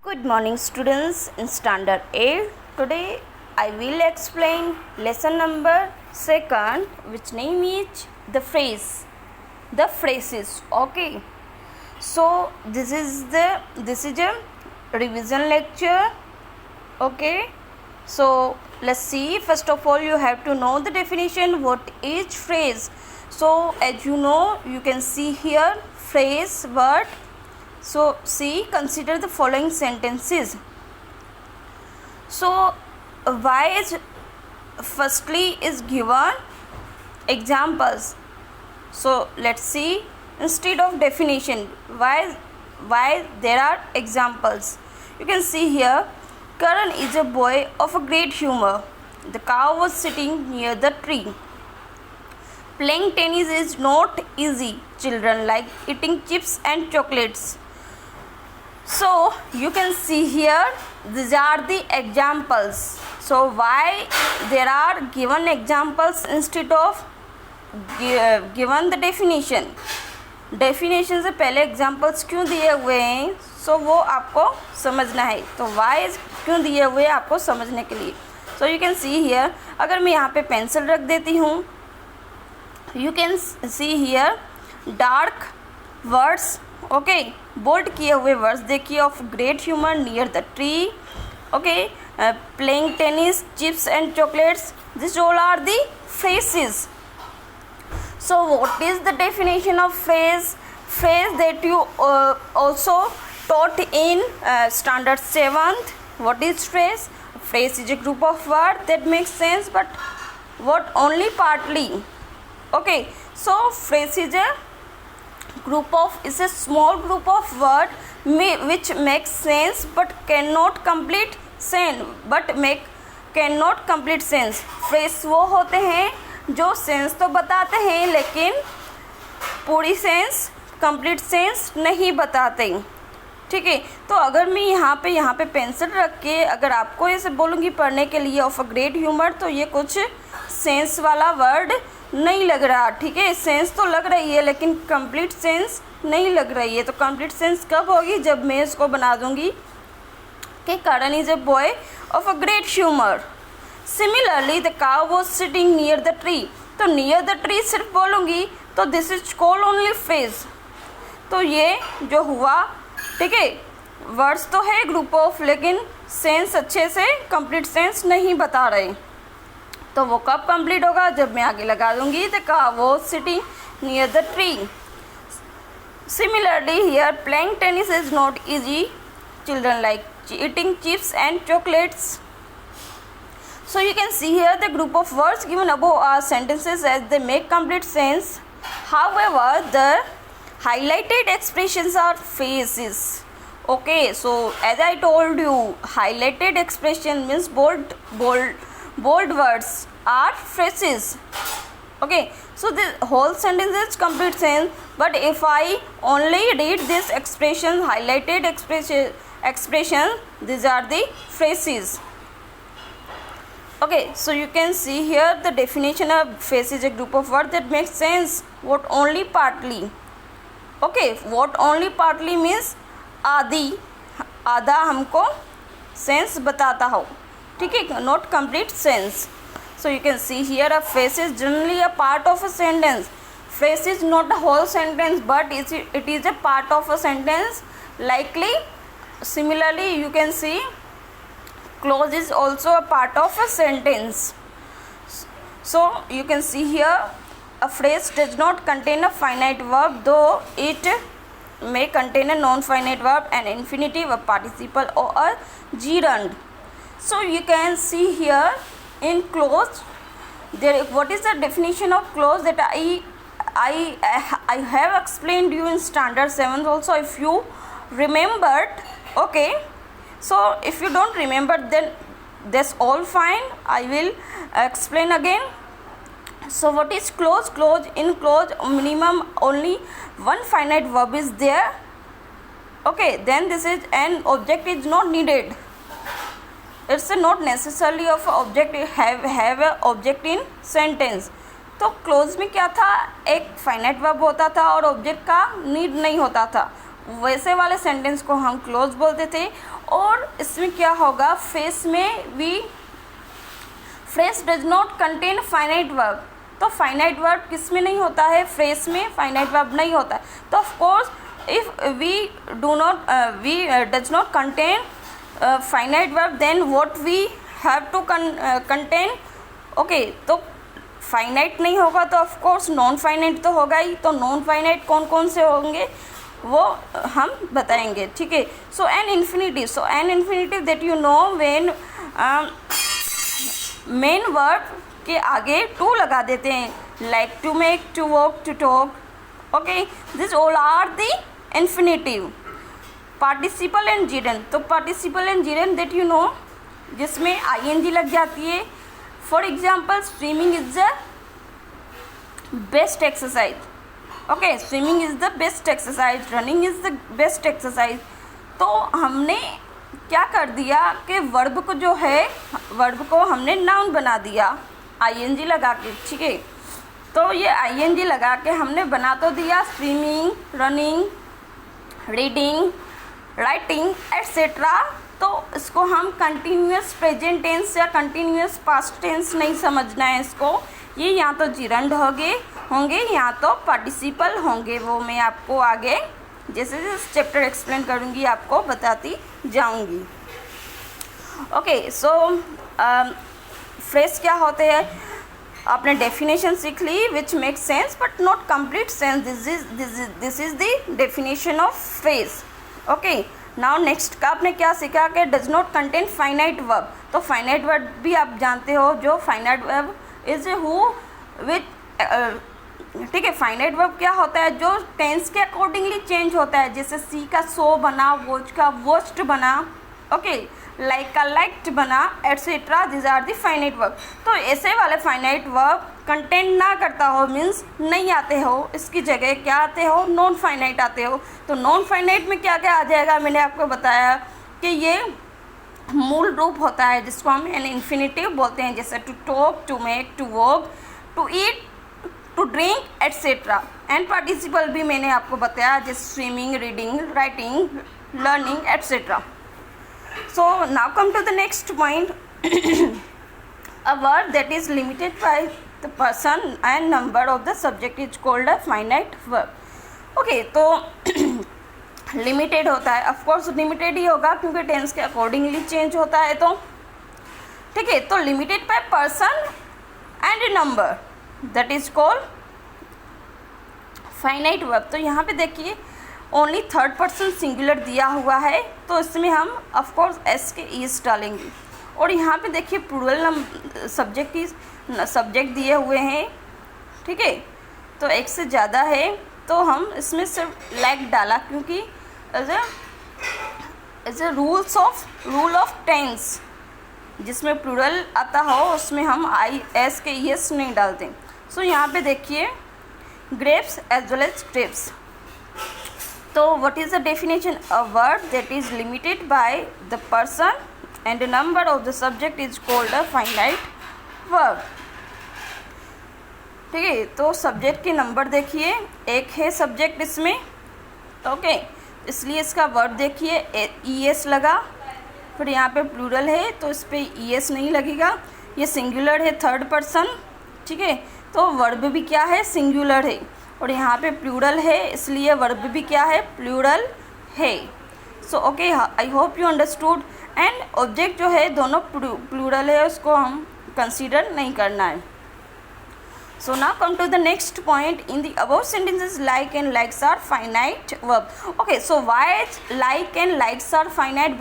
Good morning students in standard 8. Today I will explain lesson number 2 which name is the phrase. The phrases. Okay. So this is a revision lecture. Okay. So let's see. First of all you have to know the definition what is phrase. So as you know you can see here phrase word. So see, consider the following sentences. So why is firstly is given examples. So let's see, instead of definition why there are examples. You can see here Karan is a boy of a great humor. The cow was sitting near the tree. Playing tennis is not easy. Children like eating chips and chocolates. So you can see here these are the examples. So why there are given examples instead of given the definition. Definition से पहले examples क्यों दिए हुए हैं, so वो आपको समझना है. तो why क्यों दिए हुए हैं आपको समझने के लिए. So you can see here, अगर मैं यहाँ पे पेंसिल रख देती हूँ, you can see here dark words. Okay bold किए हुए वर्ड्स देखिए. Of great humour near the tree. Okay playing tennis chips and chocolates. This all are the phrases. So what is the definition of phrase? Phrase that you also taught in standard 7th. What is phrase? Phrase is a group of words that makes sense but what only partly. Okay, so phrase is a small group of word which makes sense but cannot complete sense. Phrase वो होते हैं जो sense तो बताते हैं लेकिन पूरी sense complete sense नहीं बताते. ठीक है, तो अगर मैं यहाँ पे पेंसिल रख के अगर आपको ऐसे बोलूँगी पढ़ने के लिए ऑफ अ ग्रेट ह्यूमर, तो ये कुछ सेंस वाला वर्ड नहीं लग रहा. ठीक है, सेंस तो लग रही है लेकिन कंप्लीट सेंस नहीं लग रही है. तो कंप्लीट सेंस कब होगी, जब मैं इसको बना दूंगी कि Karan is a boy of a great humour. Similarly the cow was sitting near the tree. तो नियर द ट्री सिर्फ बोलूँगी तो this is called only phrase. तो ये जो हुआ, ठीक है, वर्ड्स तो है ग्रुप ऑफ लेकिन सेंस अच्छे से कंप्लीट सेंस नहीं बता रहे. तो वो कब कंप्लीट होगा, जब मैं आगे लगा दूंगी the cow was sitting near the tree. Similarly here playing tennis is not easy. Children like eating chips and chocolates. So you can see here the group of words given above are sentences as they make complete sense. However the highlighted expressions are phrases. Okay, so as I told you highlighted expression means bold words are phrases. Okay, so the whole sentence is complete sense, but if I only read this expression, highlighted expression, these are the phrases. Okay, so you can see here the definition of phrase is a group of words that makes sense what only partly. Okay, what only partly means आधा हमको sense बताता हो. ठीक है, not complete sense. So you can see here a phrase is generally a part of a sentence. Phrase is not a whole sentence but it is a part of a sentence. Likely, similarly you can see clause is also a part of a sentence. So you can see here a phrase does not contain a finite verb though it may contain a non-finite verb, an infinitive, a participle or a gerund. So you can see here in clause there, what is the definition of clause that I have explained you in standard 7 also if you remembered. Okay, so if you don't remember then that's all fine, I will explain again. So what is clause? In clause minimum only one finite verb is there. Okay, then this is an object is not needed. It's not necessarily of object have a object in sentence. तो close में क्या था, एक finite verb होता था और object का need नहीं होता था. वैसे वाले सेंटेंस को हम क्लोज बोलते थे. और इसमें क्या होगा, फ्रेज में we phrase does not contain finite verb. तो फाइनाइट वर्ब किस में नहीं होता है, फ्रेज में फाइनाइट वर्ब नहीं होता है। तो of course if we do not we does not contain finite verb, then what we have to contain, okay. तो फाइनाइट नहीं होगा तो ऑफ कोर्स नॉन फाइनाइट तो होगा ही। तो नॉन फाइनाइट कौन कौन से होंगे वो हम बताएंगे, ठीक है। So an infinitive, so an infinitive that you know when main verb के आगे टू लगा देते हैं, like to make, to walk, to talk, okay. This all are the infinitive. Participle and gerund, तो participle and gerund that you know जिसमें ING लग जाती है। For example swimming is the best exercise, okay, swimming is the best exercise, running is the best exercise. तो हमने क्या कर दिया कि वर्ब को जो है, वर्ब को हमने नाउन बना दिया आईएनजी लगा के, ठीक है। तो ये आईएनजी लगा के हमने बना तो दिया swimming, running, reading, writing etcetera. तो इसको हम कंटिन्यूस प्रेजेंट टेंस या कंटिन्यूस पास्ट टेंस नहीं समझना है इसको। ये या तो जिरंड होंगे या तो पार्टिसिपल होंगे, वो मैं आपको आगे जैसे जैसे चैप्टर एक्सप्लेन करूँगी आपको बताती जाऊँगी। ओके, सो फ्रेज क्या होते हैं, आपने डेफिनेशन सीख ली which make sense but not complete sense, this is the definition of phrase, okay. Now next का आपने क्या सीखा कि does not contain finite verb. तो फाइनाइट वर्ब भी आप जानते हो, जो finite verb is who which, ठीक है। फाइनाइट वर्ब क्या होता है, जो टेंस के अकॉर्डिंगली चेंज होता है, जैसे सी का सो बना, वॉच का वॉच्ड बना, ओके, लाइक का लाइक्ड बना etcetera, this are the finite verb. तो ऐसे वाले फाइनाइट वर्ब कंटेंट ना करता हो, मीन्स नहीं आते हो, इसकी जगह क्या आते हो, नॉन फाइनाइट आते हो। तो नॉन फाइनाइट में क्या क्या आ जाएगा, मैंने आपको बताया कि ये मूल रूप होता है जिसको हम एन इन्फिनिटिव बोलते हैं, जैसे to talk, to make, to walk, to eat, to drink etcetera. And participle भी मैंने आपको बताया, जैसे swimming, reading, writing, learning etcetera. So now come to the next point. A word that is limited by the person and number of the subject is called a finite verb. Okay, तो limited होता है, of course limited ही होगा क्योंकि tense के accordingly change होता है। तो ठीक है, तो limited by person and number that is called finite verb. तो यहाँ पे देखिए ओनली थर्ड पर्सन सिंगुलर दिया हुआ है, तो इसमें हम ऑफ कोर्स एस के ईज डालेंगे। और यहाँ पे देखिए प्लूरल सब्जेक्ट दिए हुए हैं, ठीक है। तो एक से ज़्यादा है तो हम इसमें सिर्फ लाइक डाला, क्योंकि as a rule of tense जिसमें प्लूरल आता हो उसमें हम आई एस के ईएस नहीं डालते। सो यहाँ पे देखिए grapes as well as grapes. तो what is the definition? A word that is limited by the person and the number of the subject is called a finite verb. ठीक है, तो सब्जेक्ट के नंबर देखिए, एक है सब्जेक्ट इसमें, okay, इसलिए इसका वर्ब देखिए ई एस लगा, फिर यहाँ पे प्लूरल है तो इस पर ई एस नहीं लगेगा, ये सिंगुलर है थर्ड पर्सन, ठीक है। तो वर्ब भी क्या है, सिंगुलर है, और यहाँ पे प्लूरल है इसलिए वर्ब भी क्या है, प्लूरल है। So okay, I hope you understood. And object जो है दोनों प्लूरल है, उसको हम कंसीडर नहीं करना है। So now come to the next point. In the above sentences like and likes are finite verb. Okay, so why like and likes are finite?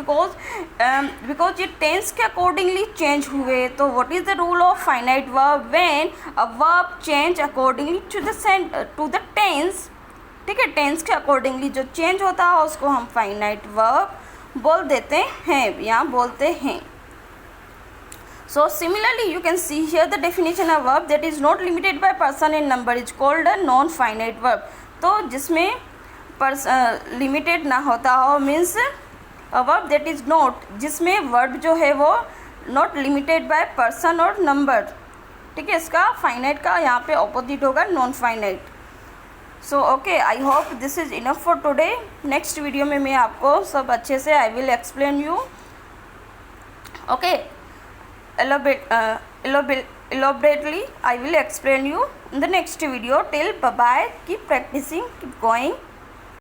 Because ये टेंस के अकॉर्डिंगली चेंज हुए। तो what is the rule of finite verb? When a verb change accordingly to the tense, ठीक है, tense के accordingly जो change होता है उसको हम फाइनाइट वर्ब बोल देते हैं या बोलते हैं। So similarly you can see here the definition of verb that is not limited by person and number is called a non-finite verb. तो जिसमें लिमिटेड ना होता हो means a verb that is not, जिसमें वर्ब जो है वो not limited by person और नंबर, ठीक है। इसका फाइनाइट का यहाँ पे ऑपोजिट होगा non finite. So okay, I hope this is enough for today. Next video में मैं आपको सब अच्छे से I will explain you. Okay, elaborately I will explain you in the next video. Till bye bye, keep practicing, keep going.